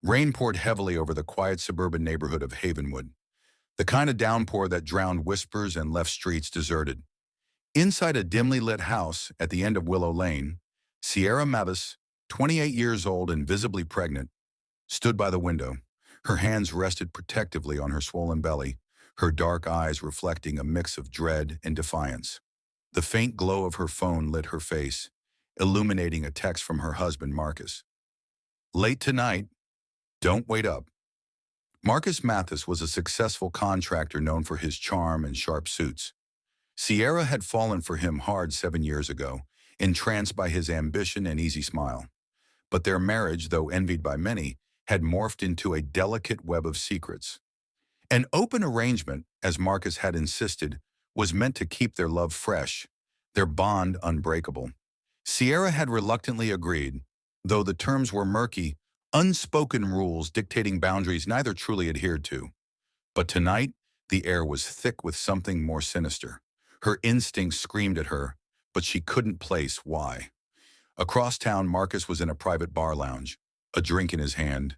Rain poured heavily over the quiet suburban neighborhood of Havenwood, the kind of downpour that drowned whispers and left streets deserted. Inside a dimly lit house at the end of Willow Lane, Sierra Mavis, 28 years old and visibly pregnant, stood by the window. Her hands rested protectively on her swollen belly, her dark eyes reflecting a mix of dread and defiance. The faint glow of her phone lit her face, illuminating a text from her husband, Marcus. Late tonight, don't wait up. Marcus Mathis was a successful contractor known for his charm and sharp suits. Sierra had fallen for him hard 7 years ago, entranced by his ambition and easy smile. But their marriage, though envied by many, had morphed into a delicate web of secrets. An open arrangement, as Marcus had insisted, was meant to keep their love fresh, their bond unbreakable. Sierra had reluctantly agreed, though the terms were murky, unspoken rules dictating boundaries neither truly adhered to. But tonight, the air was thick with something more sinister. Her instincts screamed at her, but she couldn't place why. Across town, Marcus was in a private bar lounge, a drink in his hand,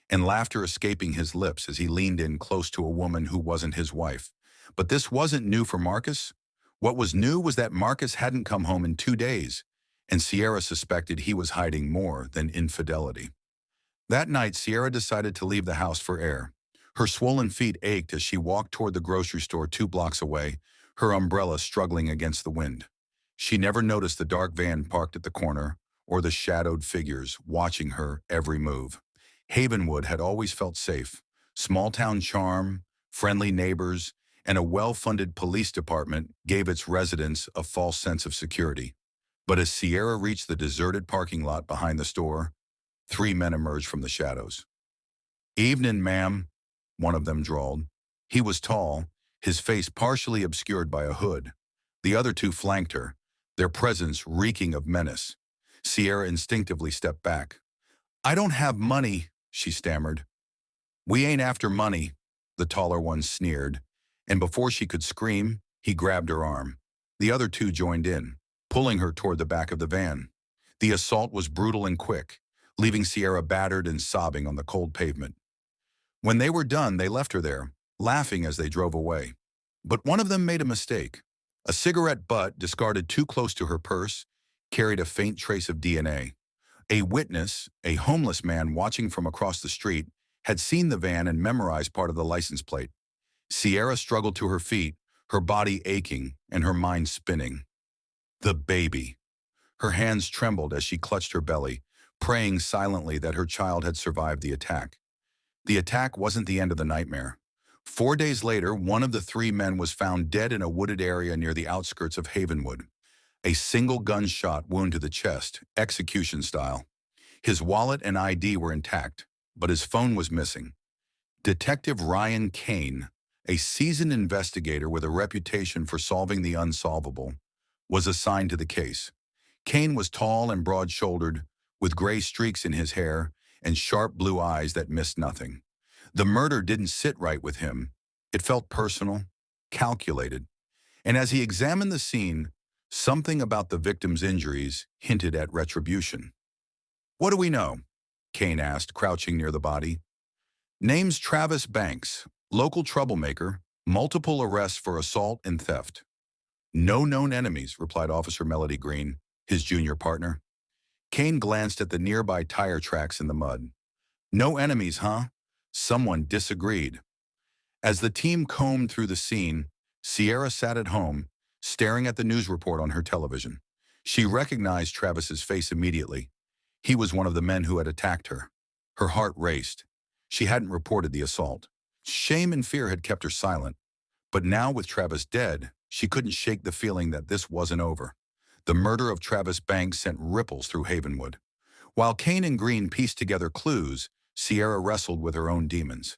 and laughter escaping his lips as he leaned in close to a woman who wasn't his wife. But this wasn't new for Marcus. What was new was that Marcus hadn't come home in 2 days, and Sierra suspected he was hiding more than infidelity. That night, Sierra decided to leave the house for air. Her swollen feet ached as she walked toward the grocery store 2 blocks away, her umbrella struggling against the wind. She never noticed the dark van parked at the corner or the shadowed figures watching her every move. Havenwood had always felt safe. Small-town charm, friendly neighbors, and a well-funded police department gave its residents a false sense of security. But as Sierra reached the deserted parking lot behind the store, 3 men emerged from the shadows. "Evening, ma'am," one of them drawled. He was tall, his face partially obscured by a hood. The other 2 flanked her, their presence reeking of menace. Sierra instinctively stepped back. "I don't have money," she stammered. "We ain't after money," the taller one sneered, and before she could scream, he grabbed her arm. The other 2 joined in, pulling her toward the back of the van. The assault was brutal and quick, leaving Sierra battered and sobbing on the cold pavement. When they were done, they left her there, laughing as they drove away. But one of them made a mistake. A cigarette butt, discarded too close to her purse, carried a faint trace of DNA. A witness, a homeless man watching from across the street, had seen the van and memorized part of the license plate. Sierra struggled to her feet, her body aching and her mind spinning. The baby. Her hands trembled as she clutched her belly, praying silently that her child had survived the attack. The attack wasn't the end of the nightmare. 4 days later, one of the 3 men was found dead in a wooded area near the outskirts of Havenwood. A single gunshot wound to the chest, execution style. His wallet and ID were intact, but his phone was missing. Detective Ryan Kane, a seasoned investigator with a reputation for solving the unsolvable, was assigned to the case. Kane was tall and broad-shouldered, with gray streaks in his hair and sharp blue eyes that missed nothing. The murder didn't sit right with him. It felt personal, calculated. And as he examined the scene, something about the victim's injuries hinted at retribution. "What do we know?" Kane asked, crouching near the body. "Name's Travis Banks, local troublemaker, multiple arrests for assault and theft." "No known enemies," replied Officer Melody Green, his junior partner. Kane glanced at the nearby tire tracks in the mud. "No enemies, huh?" Someone disagreed. As the team combed through the scene, Sierra sat at home, staring at the news report on her television. She recognized Travis's face immediately. He was one of the men who had attacked her. Her heart raced. She hadn't reported the assault. Shame and fear had kept her silent. But now, with Travis dead, she couldn't shake the feeling that this wasn't over. The murder of Travis Banks sent ripples through Havenwood. While Kane and Green pieced together clues, Sierra wrestled with her own demons.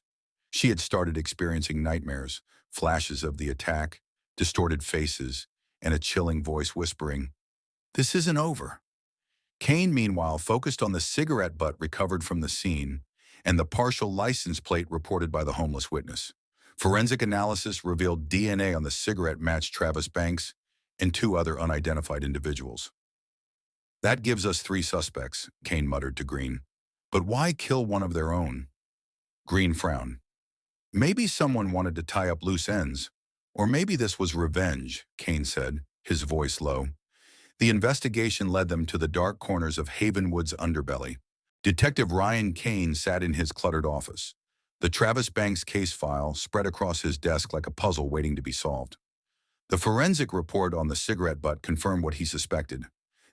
She had started experiencing nightmares, flashes of the attack, distorted faces, and a chilling voice whispering, "This isn't over." Kane, meanwhile, focused on the cigarette butt recovered from the scene and the partial license plate reported by the homeless witness. Forensic analysis revealed DNA on the cigarette matched Travis Banks and 2 other unidentified individuals. "That gives us 3 suspects," Kane muttered to Green. But why kill one of their own? Green frowned. Maybe someone wanted to tie up loose ends. Or maybe this was revenge, Kane said, his voice low. The investigation led them to the dark corners of Havenwood's underbelly. Detective Ryan Kane sat in his cluttered office. The Travis Banks case file spread across his desk like a puzzle waiting to be solved. The forensic report on the cigarette butt confirmed what he suspected.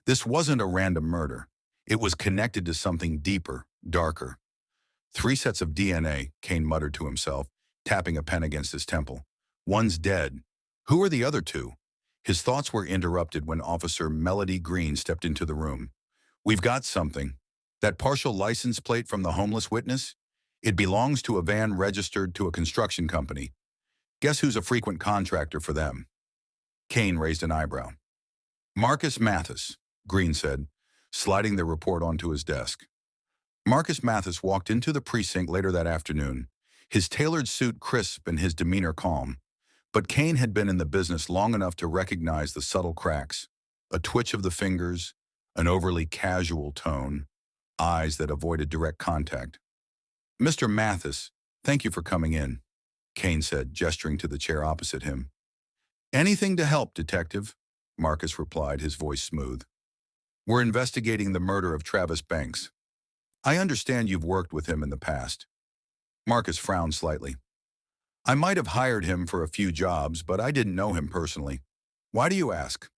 This wasn't a random murder. It was connected to something deeper, darker. 3 sets of DNA, Kane muttered to himself, tapping a pen against his temple. One's dead. Who are the other 2? His thoughts were interrupted when Officer Melody Green stepped into the room. We've got something. That partial license plate from the homeless witness? It belongs to a van registered to a construction company. Guess who's a frequent contractor for them? Kane raised an eyebrow. Marcus Mathis, Green said, sliding the report onto his desk. Marcus Mathis walked into the precinct later that afternoon, his tailored suit crisp and his demeanor calm. But Kane had been in the business long enough to recognize the subtle cracks, a twitch of the fingers, an overly casual tone, eyes that avoided direct contact. Mr. Mathis, thank you for coming in, Kane said, gesturing to the chair opposite him. Anything to help, Detective, Marcus replied, his voice smooth. We're investigating the murder of Travis Banks. I understand you've worked with him in the past. Marcus frowned slightly. I might have hired him for a few jobs, but I didn't know him personally. Why do you ask?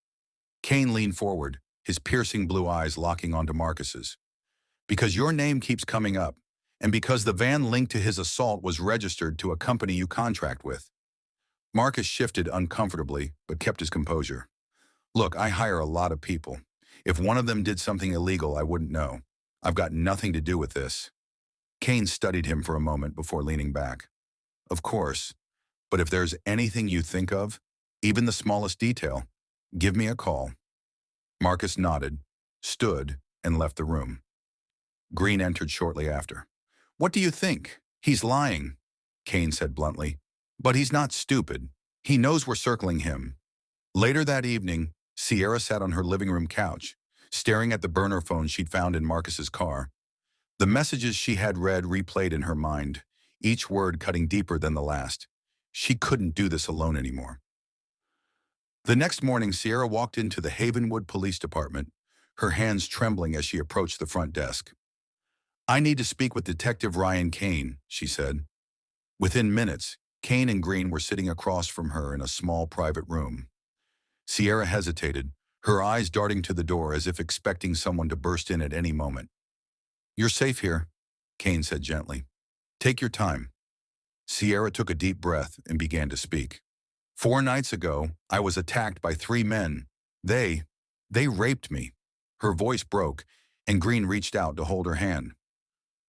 Kane leaned forward, his piercing blue eyes locking onto Marcus's. Because your name keeps coming up, and because the van linked to his assault was registered to a company you contract with. Marcus shifted uncomfortably, but kept his composure. Look, I hire a lot of people. If one of them did something illegal, I wouldn't know. I've got nothing to do with this. Kane studied him for a moment before leaning back. Of course, but if there's anything you think of, even the smallest detail, give me a call. Marcus nodded, stood, and left the room. Green entered shortly after. What do you think? He's lying, Kane said bluntly. But he's not stupid. He knows we're circling him. Later that evening, Sierra sat on her living room couch, staring at the burner phone she'd found in Marcus's car. The messages she had read replayed in her mind, each word cutting deeper than the last. She couldn't do this alone anymore. The next morning, Sierra walked into the Havenwood Police Department, her hands trembling as she approached the front desk. I need to speak with Detective Ryan Kane, she said. Within minutes, Kane and Green were sitting across from her in a small private room. Sierra hesitated, her eyes darting to the door as if expecting someone to burst in at any moment. You're safe here, Kane said gently. Take your time. Sierra took a deep breath and began to speak. 4 nights ago, I was attacked by 3 men. They raped me. Her voice broke, and Green reached out to hold her hand.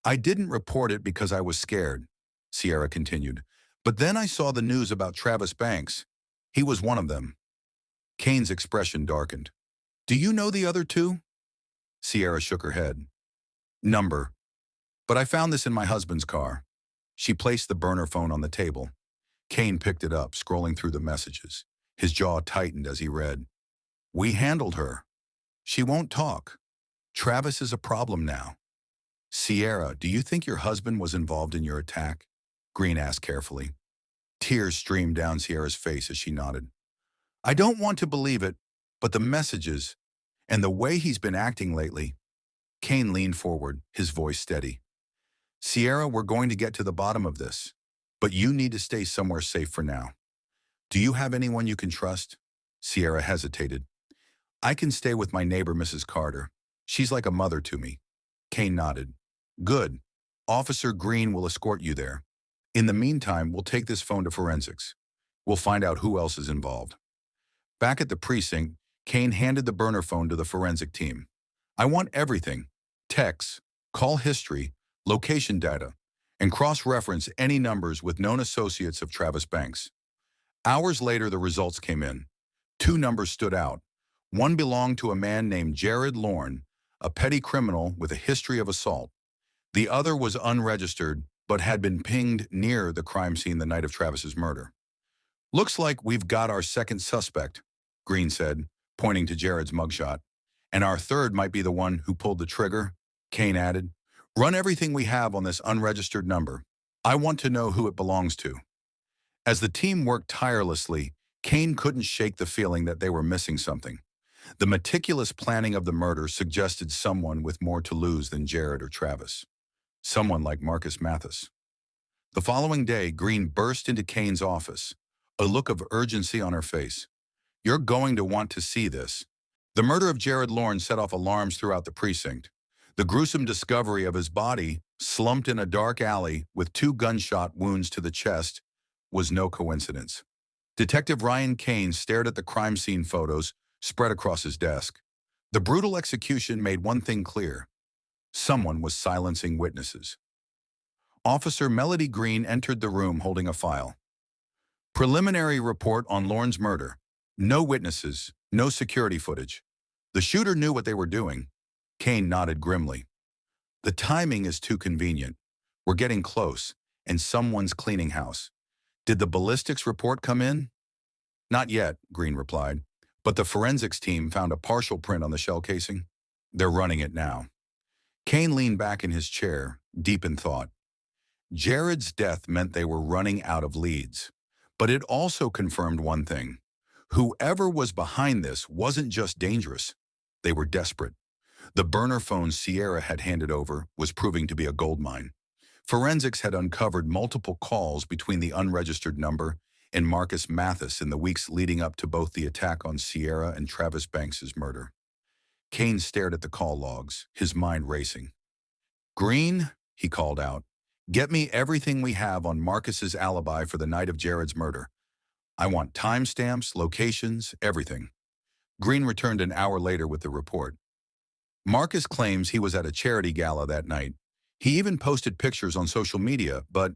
I didn't report it because I was scared, Sierra continued. But then I saw the news about Travis Banks. He was one of them. Kane's expression darkened. Do you know the other 2? Sierra shook her head. Number. But I found this in my husband's car. She placed the burner phone on the table. Kane picked it up, scrolling through the messages. His jaw tightened as he read. We handled her. She won't talk. Travis is a problem now. Sierra, do you think your husband was involved in your attack? Green asked carefully. Tears streamed down Sierra's face as she nodded. I don't want to believe it, but the messages and the way he's been acting lately. Kane leaned forward, his voice steady. Sierra, we're going to get to the bottom of this, but you need to stay somewhere safe for now. Do you have anyone you can trust? Sierra hesitated. I can stay with my neighbor, Mrs. Carter. She's like a mother to me. Kane nodded. Good. Officer Green will escort you there. In the meantime, we'll take this phone to forensics. We'll find out who else is involved. Back at the precinct, Kane handed the burner phone to the forensic team. I want everything. Texts, call history, location data, and cross-reference any numbers with known associates of Travis Banks. Hours later, the results came in. 2 numbers stood out. One belonged to a man named Jared Lorne, a petty criminal with a history of assault. The other was unregistered, but had been pinged near the crime scene the night of Travis's murder. Looks like we've got our second suspect, Green said, pointing to Jared's mugshot. And our third might be the one who pulled the trigger, Kane added. Run everything we have on this unregistered number. I want to know who it belongs to. As the team worked tirelessly, Kane couldn't shake the feeling that they were missing something. The meticulous planning of the murder suggested someone with more to lose than Jared or Travis. Someone like Marcus Mathis. The following day, Green burst into Kane's office, a look of urgency on her face. You're going to want to see this. The murder of Jared Lorne set off alarms throughout the precinct. The gruesome discovery of his body, slumped in a dark alley with 2 gunshot wounds to the chest, was no coincidence. Detective Ryan Kane stared at the crime scene photos spread across his desk. The brutal execution made one thing clear. Someone was silencing witnesses. Officer Melody Green entered the room holding a file. Preliminary report on Lorne's murder. No witnesses, no security footage. The shooter knew what they were doing. Kane nodded grimly. The timing is too convenient. We're getting close, and someone's cleaning house. Did the ballistics report come in? Not yet, Green replied, but the forensics team found a partial print on the shell casing. They're running it now. Kane leaned back in his chair, deep in thought. Jared's death meant they were running out of leads, but it also confirmed one thing. Whoever was behind this wasn't just dangerous. They were desperate. The burner phone Sierra had handed over was proving to be a goldmine. Forensics had uncovered multiple calls between the unregistered number and Marcus Mathis in the weeks leading up to both the attack on Sierra and Travis Banks's murder. Kane stared at the call logs, his mind racing. Green, he called out, get me everything we have on Marcus's alibi for the night of Jared's murder. I want timestamps, locations, everything. Green returned an hour later with the report. Marcus claims he was at a charity gala that night. He even posted pictures on social media, but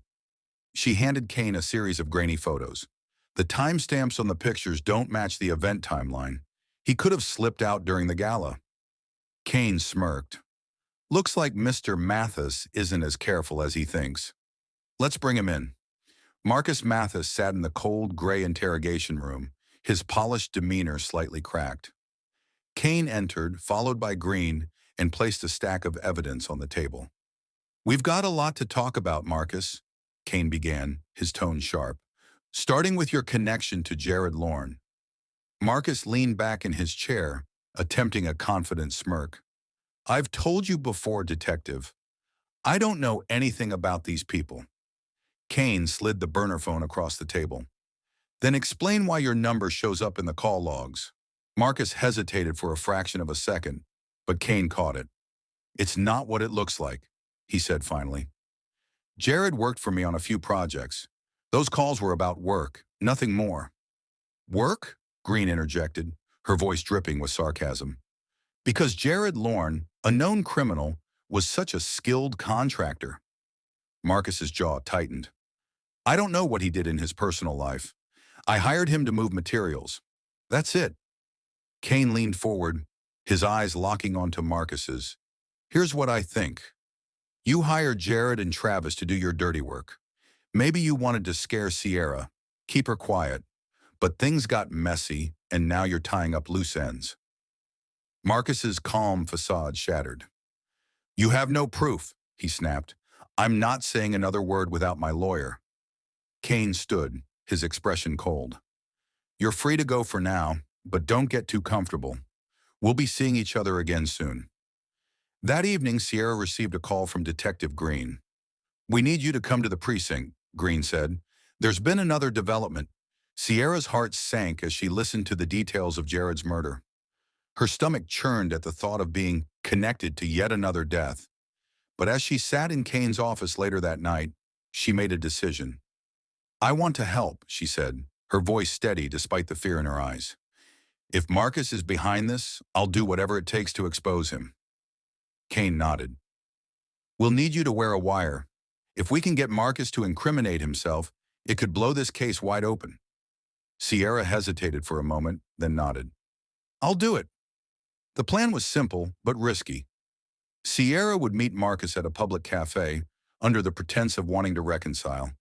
she handed Kane a series of grainy photos. The timestamps on the pictures don't match the event timeline. He could have slipped out during the gala. Kane smirked. Looks like Mr. Mathis isn't as careful as he thinks. Let's bring him in. Marcus Mathis sat in the cold, gray interrogation room, his polished demeanor slightly cracked. Kane entered, followed by Green, and placed a stack of evidence on the table. We've got a lot to talk about, Marcus, Kane began, his tone sharp. Starting with your connection to Jared Lorne. Marcus leaned back in his chair, attempting a confident smirk. I've told you before, Detective. I don't know anything about these people. Kane slid the burner phone across the table. Then explain why your number shows up in the call logs. Marcus hesitated for a fraction of a second, but Kane caught it. It's not what it looks like, he said finally. Jared worked for me on a few projects. Those calls were about work, nothing more. Work? Green interjected, her voice dripping with sarcasm. Because Jared Lorne, a known criminal, was such a skilled contractor. Marcus's jaw tightened. I don't know what he did in his personal life. I hired him to move materials. That's it. Kane leaned forward, his eyes locking onto Marcus's. Here's what I think. You hired Jared and Travis to do your dirty work. Maybe you wanted to scare Sierra, keep her quiet, but things got messy and now you're tying up loose ends. Marcus's calm facade shattered. You have no proof, he snapped. I'm not saying another word without my lawyer. Kane stood, his expression cold. You're free to go for now, but don't get too comfortable. We'll be seeing each other again soon. That evening, Sierra received a call from Detective Green. We need you to come to the precinct, Green said. There's been another development. Sierra's heart sank as she listened to the details of Jared's murder. Her stomach churned at the thought of being connected to yet another death. But as she sat in Kane's office later that night, she made a decision. I want to help, she said, her voice steady despite the fear in her eyes. If Marcus is behind this, I'll do whatever it takes to expose him. Kane nodded. We'll need you to wear a wire. If we can get Marcus to incriminate himself, it could blow this case wide open. Sierra hesitated for a moment, then nodded. I'll do it. The plan was simple, but risky. Sierra would meet Marcus at a public cafe, under the pretense of wanting to reconcile.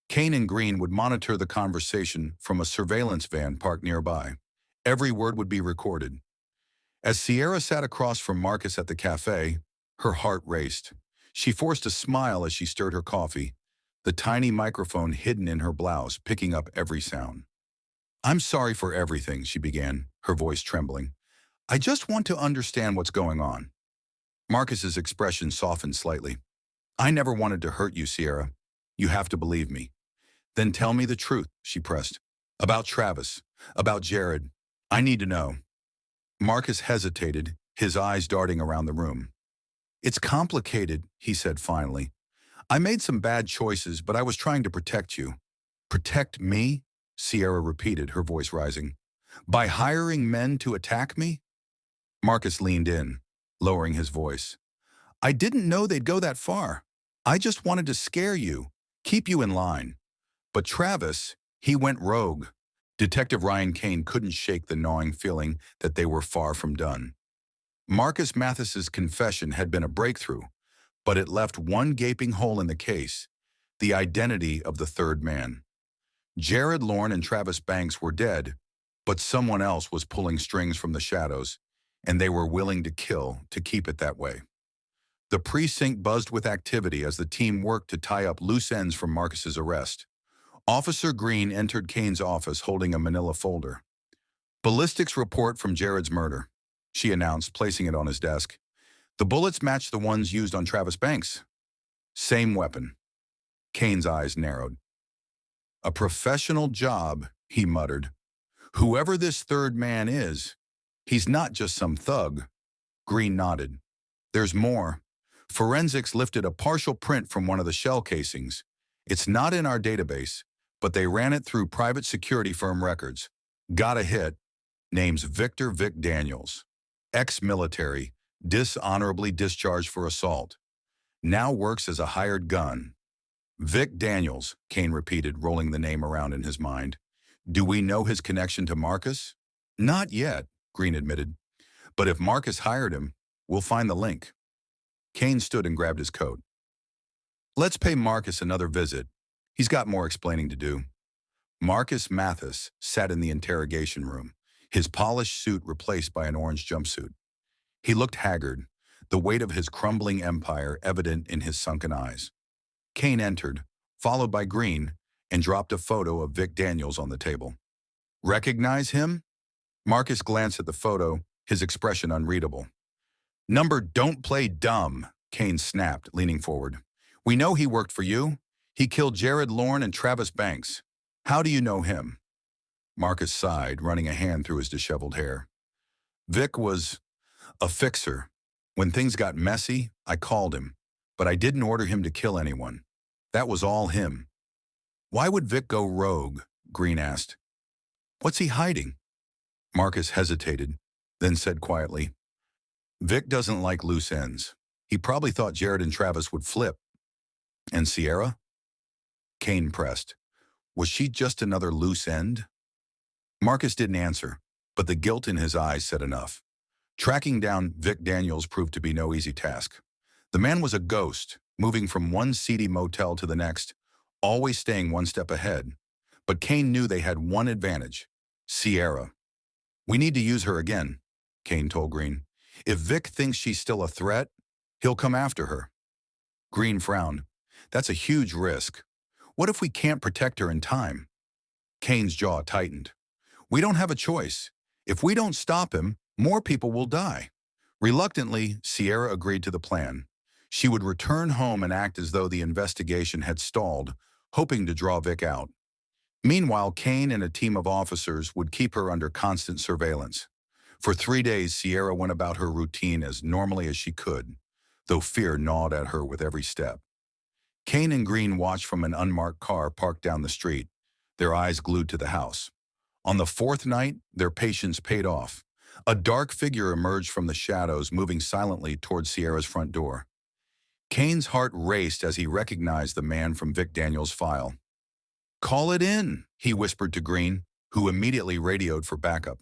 Kane and Green would monitor the conversation from a surveillance van parked nearby. Every word would be recorded. As Sierra sat across from Marcus at the cafe, her heart raced. She forced a smile as she stirred her coffee, the tiny microphone hidden in her blouse, picking up every sound. "I'm sorry for everything," she began, her voice trembling. "I just want to understand what's going on." Marcus's expression softened slightly. "I never wanted to hurt you, Sierra. You have to believe me." "Then tell me the truth," she pressed. "About Travis, about Jared. I need to know." Marcus hesitated, his eyes darting around the room. "It's complicated," he said finally. "I made some bad choices, but I was trying to protect you." "Protect me?" Sierra repeated, her voice rising. "By hiring men to attack me?" Marcus leaned in, lowering his voice. "I didn't know they'd go that far. I just wanted to scare you, keep you in line. But Travis, he went rogue." Detective Ryan Kane couldn't shake the gnawing feeling that they were far from done. Marcus Mathis's confession had been a breakthrough, but it left one gaping hole in the case: the identity of the third man. Jared Lorne and Travis Banks were dead, but someone else was pulling strings from the shadows, and they were willing to kill to keep it that way. The precinct buzzed with activity as the team worked to tie up loose ends from Marcus's arrest. Officer Green entered Kane's office holding a manila folder. "Ballistics report from Jared's murder," she announced, placing it on his desk. "The bullets match the ones used on Travis Banks." "Same weapon." Kane's eyes narrowed. "A professional job," he muttered. "Whoever this third man is, he's not just some thug." Green nodded. "There's more. Forensics lifted a partial print from one of the shell casings. It's not in our database, but they ran it through private security firm records. Got a hit. Name's Vic Daniels. Ex-military, dishonorably discharged for assault. Now works as a hired gun." "Vic Daniels," Kane repeated, rolling the name around in his mind. "Do we know his connection to Marcus?" "Not yet," Green admitted. "But if Marcus hired him, we'll find the link." Kane stood and grabbed his coat. "Let's pay Marcus another visit. He's got more explaining to do." Marcus Mathis sat in the interrogation room, his polished suit replaced by an orange jumpsuit. He looked haggard, the weight of his crumbling empire evident in his sunken eyes. Kane entered, followed by Green, and dropped a photo of Vic Daniels on the table. "Recognize him?" Marcus glanced at the photo, his expression unreadable. "Number don't play dumb," Kane snapped, leaning forward. "We know he worked for you. He killed Jared Lorne and Travis Banks. How do you know him?" Marcus sighed, running a hand through his disheveled hair. "Vic was a fixer. When things got messy, I called him, but I didn't order him to kill anyone. That was all him." "Why would Vic go rogue?" Green asked. "What's he hiding?" Marcus hesitated, then said quietly, "Vic doesn't like loose ends. He probably thought Jared and Travis would flip." "And Sierra?" Kane pressed. "Was she just another loose end?" Marcus didn't answer, but the guilt in his eyes said enough. Tracking down Vic Daniels proved to be no easy task. The man was a ghost, moving from one seedy motel to the next, always staying one step ahead. But Kane knew they had one advantage: Sierra. "We need to use her again," Kane told Green. "If Vic thinks she's still a threat, he'll come after her." Green frowned. "That's a huge risk. What if we can't protect her in time?" Kane's jaw tightened. "We don't have a choice. If we don't stop him, more people will die." Reluctantly, Sierra agreed to the plan. She would return home and act as though the investigation had stalled, hoping to draw Vic out. Meanwhile, Kane and a team of officers would keep her under constant surveillance. For 3 days, Sierra went about her routine as normally as she could, though fear gnawed at her with every step. Kane and Green watched from an unmarked car parked down the street, their eyes glued to the house. On the 4th night, their patience paid off. A dark figure emerged from the shadows, moving silently toward Sierra's front door. Kane's heart raced as he recognized the man from Vic Daniels' file. "Call it in," he whispered to Green, who immediately radioed for backup.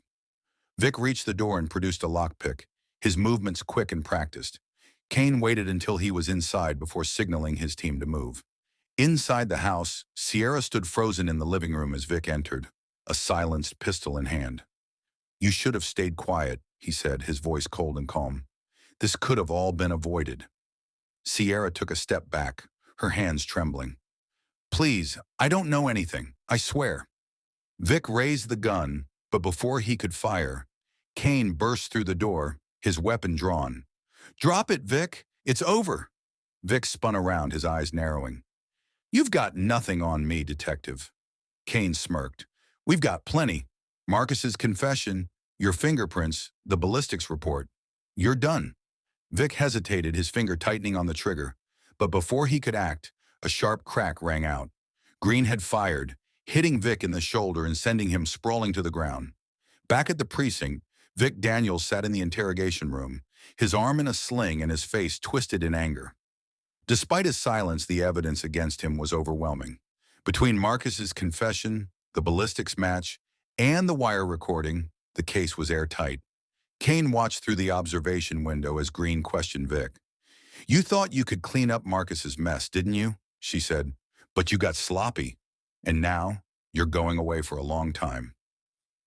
Vic reached the door and produced a lockpick, his movements quick and practiced. Kane waited until he was inside before signaling his team to move. Inside the house, Sierra stood frozen in the living room as Vic entered, a silenced pistol in hand. "You should have stayed quiet," he said, his voice cold and calm. "This could have all been avoided." Sierra took a step back, her hands trembling. Please, I don't know anything, I swear. Vic raised the gun, but before he could fire, Kane burst through the door, his weapon drawn. Drop it, Vic. It's over. Vic spun around, his eyes narrowing. You've got nothing on me, detective. Kane smirked. We've got plenty. Marcus's confession, your fingerprints, the ballistics report. You're done. Vic hesitated, his finger tightening on the trigger. But before he could act, a sharp crack rang out. Green had fired, hitting Vic in the shoulder and sending him sprawling to the ground. Back at the precinct, Vic Daniels sat in the interrogation room, his arm in a sling and his face twisted in anger. Despite his silence, the evidence against him was overwhelming. Between Marcus's confession, the ballistics match, and the wire recording, the case was airtight. Kane watched through the observation window as Green questioned Vic. You thought you could clean up Marcus's mess, didn't you? She said. But you got sloppy. And now, you're going away for a long time.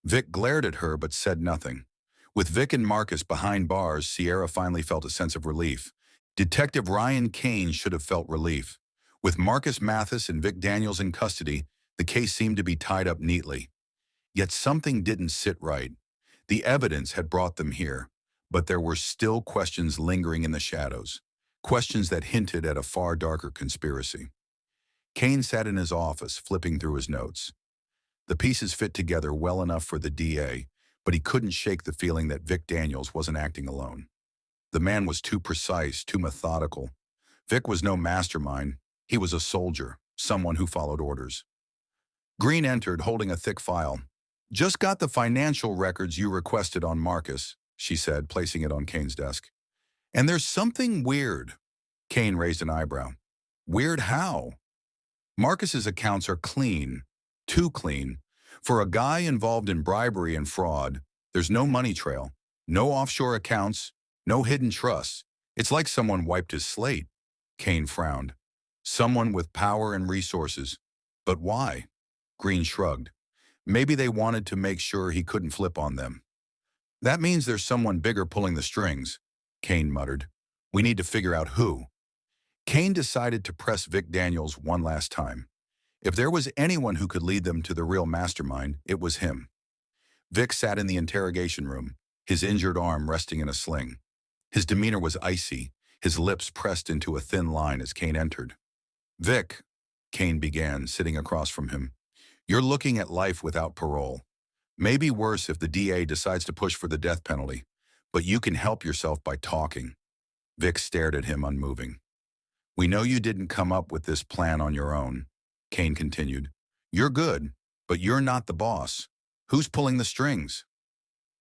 Vic glared at her but said nothing. With Vic and Marcus behind bars, Sierra finally felt a sense of relief. Detective Ryan Kane should have felt relief. With Marcus Mathis and Vic Daniels in custody, the case seemed to be tied up neatly. Yet something didn't sit right. The evidence had brought them here, but there were still questions lingering in the shadows, questions that hinted at a far darker conspiracy. Kane sat in his office, flipping through his notes. The pieces fit together well enough for the DA, but he couldn't shake the feeling that Vic Daniels wasn't acting alone. The man was too precise, too methodical. Vic was no mastermind. He was a soldier, someone who followed orders. Green entered, holding a thick file. Just got the financial records you requested on Marcus, she said, placing it on Kane's desk. And there's something weird. Kane raised an eyebrow. Weird how? Marcus's accounts are clean, too clean. For a guy involved in bribery and fraud, there's no money trail, no offshore accounts, no hidden trusts. It's like someone wiped his slate. Kane frowned. Someone with power and resources. But why? Green shrugged. Maybe they wanted to make sure he couldn't flip on them. That means there's someone bigger pulling the strings, Kane muttered. We need to figure out who. Kane decided to press Vic Daniels one last time. If there was anyone who could lead them to the real mastermind, it was him. Vic sat in the interrogation room, his injured arm resting in a sling. His demeanor was icy, his lips pressed into a thin line as Kane entered. Vic, Kane began, sitting across from him, you're looking at life without parole. Maybe worse if the DA decides to push for the death penalty, but you can help yourself by talking. Vic stared at him, unmoving. We know you didn't come up with this plan on your own, Kane continued. You're good, but you're not the boss. Who's pulling the strings?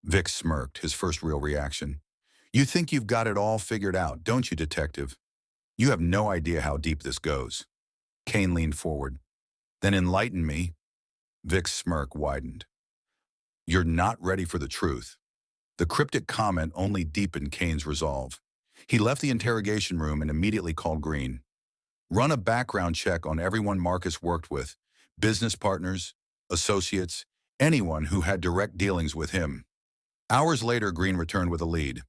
Vic smirked, his first real reaction. You think you've got it all figured out, don't you, detective? You have no idea how deep this goes. Kane leaned forward. Then enlighten me. Vic's smirk widened. You're not ready for the truth. The cryptic comment only deepened Kane's resolve. He left the interrogation room and immediately called Green. Run a background check on everyone Marcus worked with, business partners, associates, anyone who had direct dealings with him. Hours later, Green returned with a lead.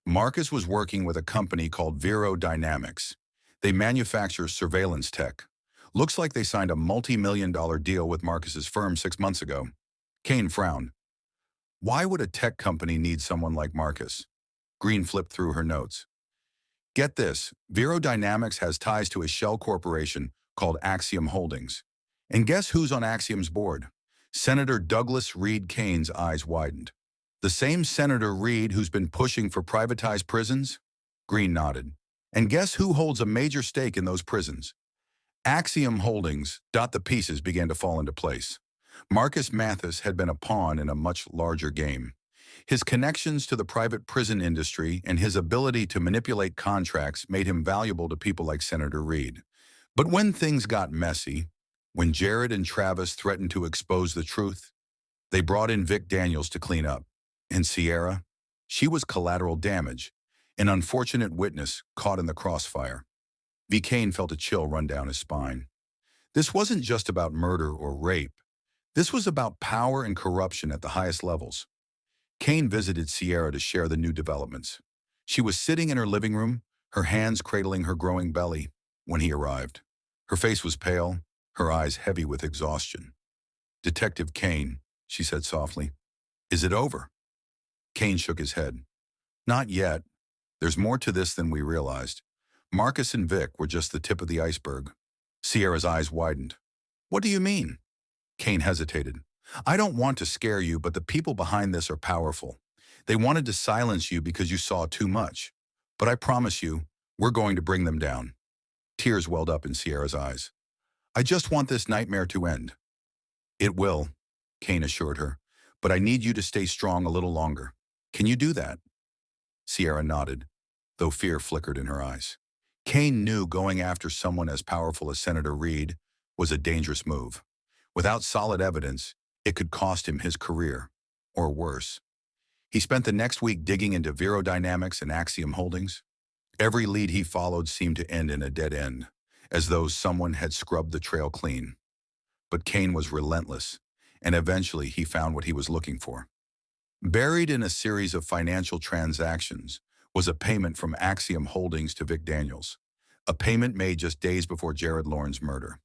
Marcus was working with a company called Vero Dynamics. They manufacture surveillance tech. Looks like they signed a multi-million-dollar deal with Marcus's firm 6 months ago. Kane frowned. Why would a tech company need someone like Marcus? Green flipped through her notes. Get this, Vero Dynamics has ties to a shell corporation called Axiom Holdings. And guess who's on Axiom's board? Senator Douglas Reed. Kane's eyes widened. The same Senator Reed who's been pushing for privatized prisons? Green nodded. And guess who holds a major stake in those prisons? Axiom Holdings. The pieces began to fall into place. Marcus Mathis had been a pawn in a much larger game. His connections to the private prison industry and his ability to manipulate contracts made him valuable to people like Senator Reed. But when things got messy, when Jared and Travis threatened to expose the truth, they brought in Vic Daniels to clean up. And Sierra? She was collateral damage, an unfortunate witness caught in the crossfire. V. Kane felt a chill run down his spine. This wasn't just about murder or rape. This was about power and corruption at the highest levels. Kane visited Sierra to share the new developments. She was sitting in her living room, her hands cradling her growing belly, when he arrived. Her face was pale, her eyes heavy with exhaustion. "Detective Kane," she said softly. "Is it over?" Kane shook his head. "Not yet. There's more to this than we realized. Marcus and Vic were just the tip of the iceberg." Sierra's eyes widened. "What do you mean?" Kane hesitated. "I don't want to scare you, but the people behind this are powerful. They wanted to silence you because you saw too much. But I promise you, we're going to bring them down." Tears welled up in Sierra's eyes. "I just want this nightmare to end." "It will," Kane assured her, "but I need you to stay strong a little longer. Can you do that?" Sierra nodded, though fear flickered in her eyes. Kane knew going after someone as powerful as Senator Reed was a dangerous move. Without solid evidence, it could cost him his career, or worse. He spent the next week digging into Virodynamics and Axiom Holdings. Every lead he followed seemed to end in a dead end, as though someone had scrubbed the trail clean. But Kane was relentless, and eventually he found what he was looking for. Buried in a series of financial transactions was a payment from Axiom Holdings to Vic Daniels, a payment made just days before Jared Lorne's murder.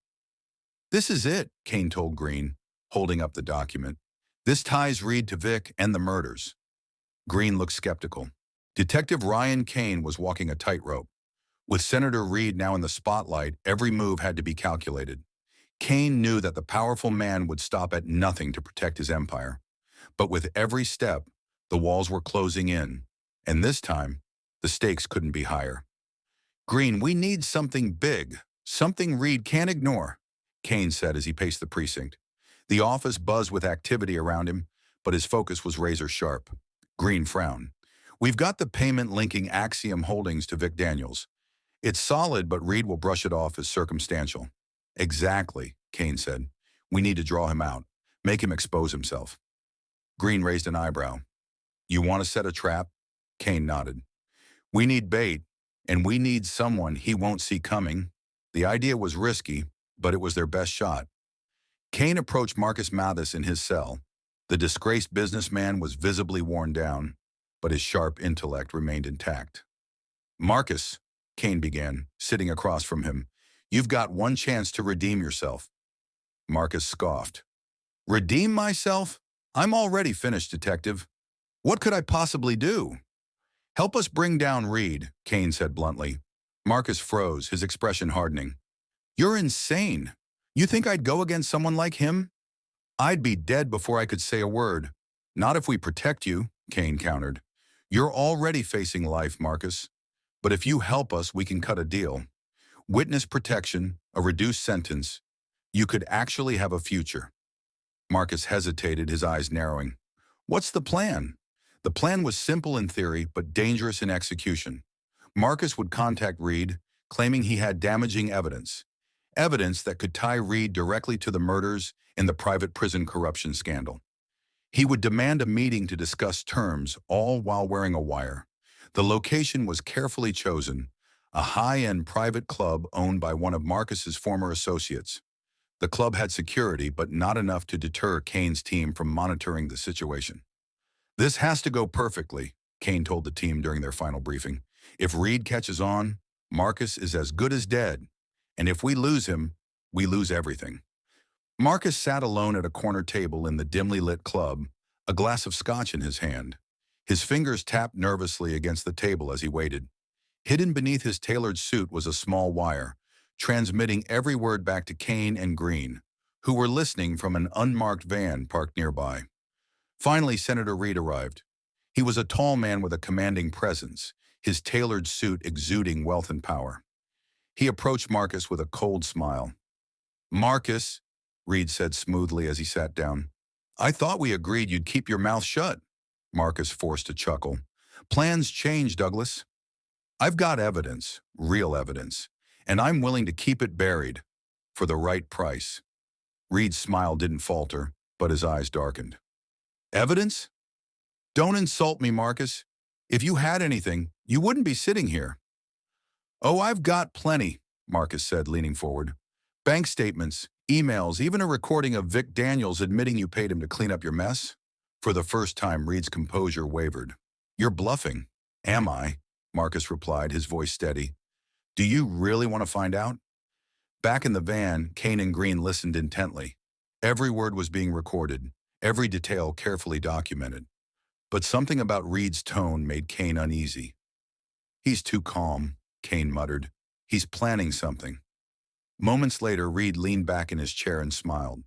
"This is it," Kane told Green, holding up the document. "This ties Reed to Vic and the murders." Green looked skeptical. Detective Ryan Kane was walking a tightrope. With Senator Reed now in the spotlight, every move had to be calculated. Kane knew that the powerful man would stop at nothing to protect his empire. But with every step, the walls were closing in, and this time, the stakes couldn't be higher. "Green, we need something big, something Reed can't ignore," Kane said as he paced the precinct. The office buzzed with activity around him, but his focus was razor sharp. Green frowned. "We've got the payment linking Axiom Holdings to Vic Daniels. It's solid, but Reed will brush it off as circumstantial." "Exactly," Kane said. "We need to draw him out, make him expose himself." Green raised an eyebrow. "You want to set a trap?" Kane nodded. "We need bait, and we need someone he won't see coming." The idea was risky, but it was their best shot. Kane approached Marcus Mathis in his cell. The disgraced businessman was visibly worn down, but his sharp intellect remained intact. "Marcus," Kane began, sitting across from him, "you've got one chance to redeem yourself." Marcus scoffed. "Redeem myself? I'm already finished, detective. What could I possibly do?" "Help us bring down Reed," Kane said bluntly. Marcus froze, his expression hardening. "You're insane. You think I'd go against someone like him?" "I'd be dead before I could say a word." "Not if we protect you," Kane countered. "You're already facing life, Marcus. But if you help us, we can cut a deal. Witness protection, a reduced sentence. You could actually have a future." Marcus hesitated, his eyes narrowing. "What's the plan?" The plan was simple in theory, but dangerous in execution. Marcus would contact Reed, claiming he had damaging evidence. Evidence that could tie Reed directly to the murders and the private prison corruption scandal. He would demand a meeting to discuss terms, all while wearing a wire. The location was carefully chosen, a high-end private club owned by one of Marcus's former associates. The club had security, but not enough to deter Kane's team from monitoring the situation. "This has to go perfectly," Kane told the team during their final briefing. "If Reed catches on, Marcus is as good as dead. And if we lose him, we lose everything." Marcus sat alone at a corner table in the dimly lit club, a glass of scotch in his hand. His fingers tapped nervously against the table as he waited. Hidden beneath his tailored suit was a small wire, transmitting every word back to Kane and Green, who were listening from an unmarked van parked nearby. Finally, Senator Reed arrived. He was a tall man with a commanding presence, his tailored suit exuding wealth and power. He approached Marcus with a cold smile. "Marcus," Reed said smoothly as he sat down, "I thought we agreed you'd keep your mouth shut." Marcus forced a chuckle. "Plans change, Douglas. I've got evidence, real evidence, and I'm willing to keep it buried for the right price." Reed's smile didn't falter, but his eyes darkened. "Evidence? Don't insult me, Marcus. If you had anything, you wouldn't be sitting here." "Oh, I've got plenty," Marcus said, leaning forward. "Bank statements, emails, even a recording of Vic Daniels admitting you paid him to clean up your mess." For the first time, Reed's composure wavered. "You're bluffing." "Am I?" Marcus replied, his voice steady. Do you really want to find out? Back in the van, Kane and Green listened intently. Every word was being recorded, every detail carefully documented. But something about Reed's tone made Kane uneasy. He's too calm, Kane muttered. He's planning something. Moments later, Reed leaned back in his chair and smiled.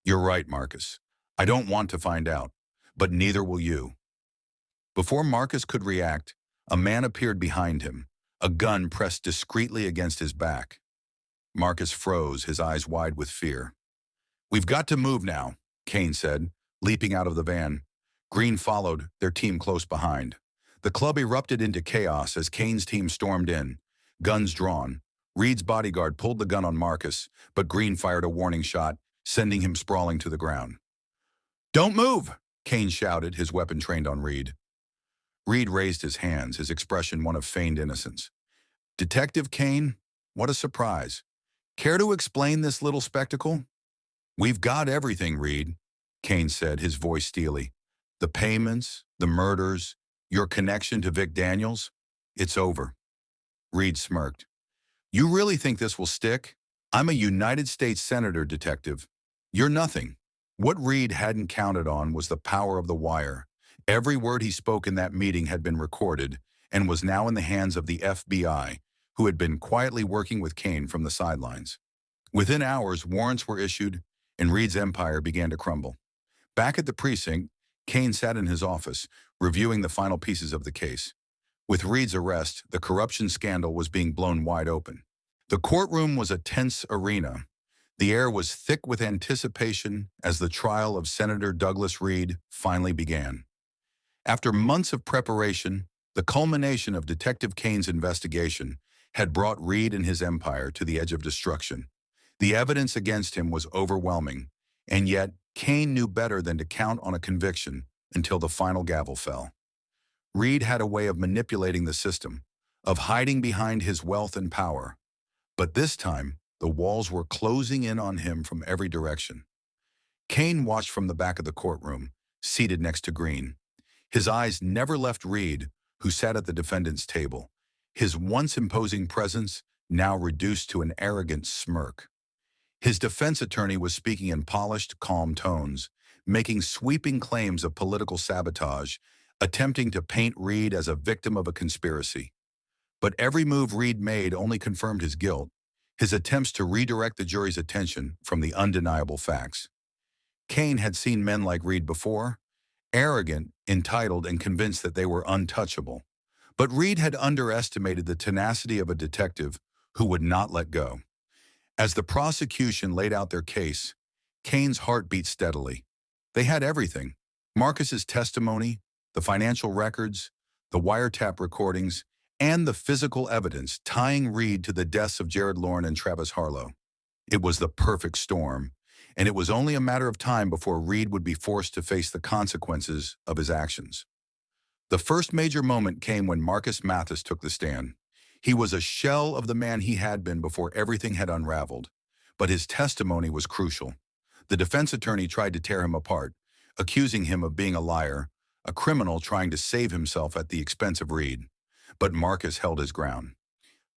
You're right, Marcus. I don't want to find out, but neither will you. Before Marcus could react, a man appeared behind him, a gun pressed discreetly against his back. Marcus froze, his eyes wide with fear. We've got to move now, Kane said, leaping out of the van. Green followed, their team close behind. The club erupted into chaos as Kane's team stormed in, guns drawn. Reed's bodyguard pulled the gun on Marcus, but Green fired a warning shot, sending him sprawling to the ground. Don't move, Kane shouted, his weapon trained on Reed. Reed raised his hands, his expression one of feigned innocence. Detective Kane, what a surprise. Care to explain this little spectacle? We've got everything, Reed, Kane said, his voice steely. The payments, the murders, your connection to Vic Daniels, it's over. Reed smirked. You really think this will stick? I'm a United States Senator, detective. You're nothing. What Reed hadn't counted on was the power of the wire. Every word he spoke in that meeting had been recorded and was now in the hands of the FBI, who had been quietly working with Kane from the sidelines. Within hours, warrants were issued, and Reed's empire began to crumble. Back at the precinct, Kane sat in his office, reviewing the final pieces of the case. With Reed's arrest, the corruption scandal was being blown wide open. The courtroom was a tense arena. The air was thick with anticipation as the trial of Senator Douglas Reed finally began. After months of preparation, the culmination of Detective Kane's investigation had brought Reed and his empire to the edge of destruction. The evidence against him was overwhelming, and yet Kane knew better than to count on a conviction until the final gavel fell. Reed had a way of manipulating the system, of hiding behind his wealth and power. But this time, the walls were closing in on him from every direction. Kane watched from the back of the courtroom, seated next to Green. His eyes never left Reed, who sat at the defendant's table, his once imposing presence now reduced to an arrogant smirk. His defense attorney was speaking in polished, calm tones, making sweeping claims of political sabotage, attempting to paint Reed as a victim of a conspiracy. But every move Reed made only confirmed his guilt, his attempts to redirect the jury's attention from the undeniable facts. Kane had seen men like Reed before, arrogant, entitled, and convinced that they were untouchable. But Reed had underestimated the tenacity of a detective who would not let go. As the prosecution laid out their case, Kane's heart beat steadily. They had everything: Marcus's testimony, the financial records, the wiretap recordings, and the physical evidence tying Reed to the deaths of Jared Lorne and Travis Harlow. It was the perfect storm, and it was only a matter of time before Reed would be forced to face the consequences of his actions. The first major moment came when Marcus Mathis took the stand. He was a shell of the man he had been before everything had unraveled, but his testimony was crucial. The defense attorney tried to tear him apart, accusing him of being a liar, a criminal trying to save himself at the expense of Reed. But Marcus held his ground.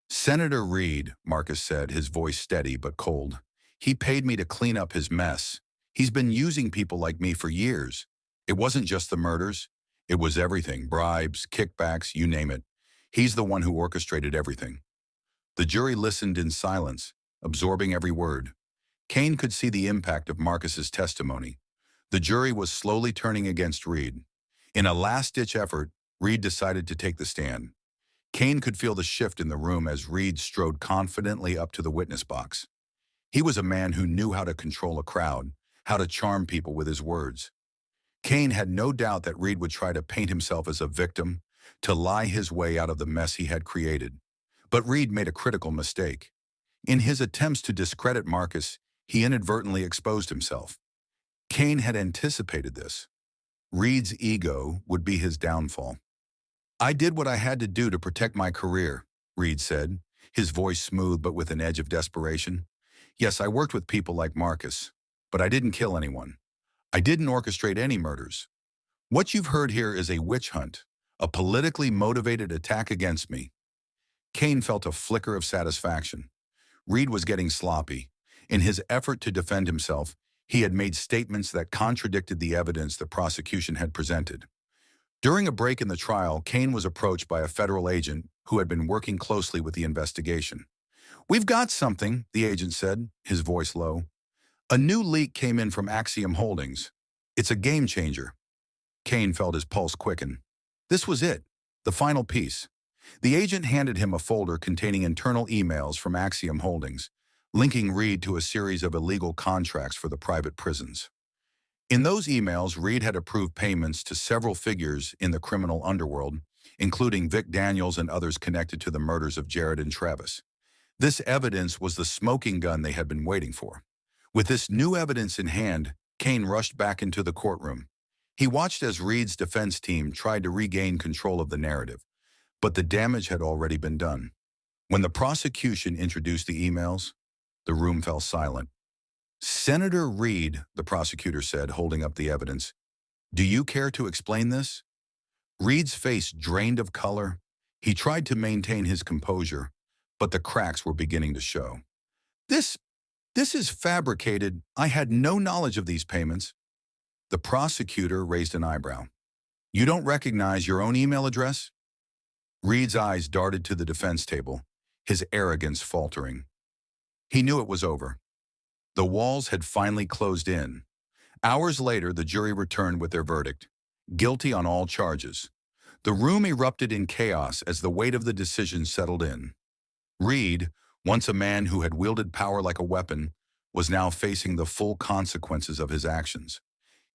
Senator Reed, Marcus said, his voice steady but cold. He paid me to clean up his mess. He's been using people like me for years. It wasn't just the murders. It was everything: bribes, kickbacks, you name it. He's the one who orchestrated everything. The jury listened in silence, absorbing every word. Kane could see the impact of Marcus's testimony. The jury was slowly turning against Reed. In a last-ditch effort, Reed decided to take the stand. Kane could feel the shift in the room as Reed strode confidently up to the witness box. He was a man who knew how to control a crowd, how to charm people with his words. Kane had no doubt that Reed would try to paint himself as a victim, to lie his way out of the mess he had created. But Reed made a critical mistake. In his attempts to discredit Marcus, he inadvertently exposed himself. Kane had anticipated this. Reed's ego would be his downfall. I did what I had to do to protect my career, Reed said, his voice smooth but with an edge of desperation. Yes, I worked with people like Marcus, but I didn't kill anyone. I didn't orchestrate any murders. What you've heard here is a witch hunt, A politically motivated attack against me. Kane felt a flicker of satisfaction. Reed was getting sloppy. In his effort to defend himself, he had made statements that contradicted the evidence the prosecution had presented. During a break in the trial, Kane was approached by a federal agent who had been working closely with the investigation. "We've got something," the agent said, his voice low. "A new leak came in from Axiom Holdings. It's a game changer." Kane felt his pulse quicken. This was it, the final piece. The agent handed him a folder containing internal emails from Axiom Holdings, linking Reed to a series of illegal contracts for the private prisons. In those emails, Reed had approved payments to several figures in the criminal underworld, including Vic Daniels and others connected to the murders of Jared and Travis. This evidence was the smoking gun they had been waiting for. With this new evidence in hand, Kane rushed back into the courtroom. He watched as Reed's defense team tried to regain control of the narrative, but the damage had already been done. When the prosecution introduced the emails, the room fell silent. "Senator Reed," the prosecutor said, holding up the evidence, "do you care to explain this?" Reed's face drained of color. He tried to maintain his composure, but the cracks were beginning to show. This is fabricated. I had no knowledge of these payments." The prosecutor raised an eyebrow. "You don't recognize your own email address?" Reed's eyes darted to the defense table, his arrogance faltering. He knew it was over. The walls had finally closed in. Hours later, the jury returned with their verdict: guilty on all charges. The room erupted in chaos as the weight of the decision settled in. Reed, once a man who had wielded power like a weapon, was now facing the full consequences of his actions.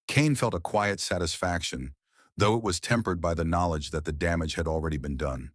Kane felt a quiet satisfaction, though it was tempered by the knowledge that the damage had already been done.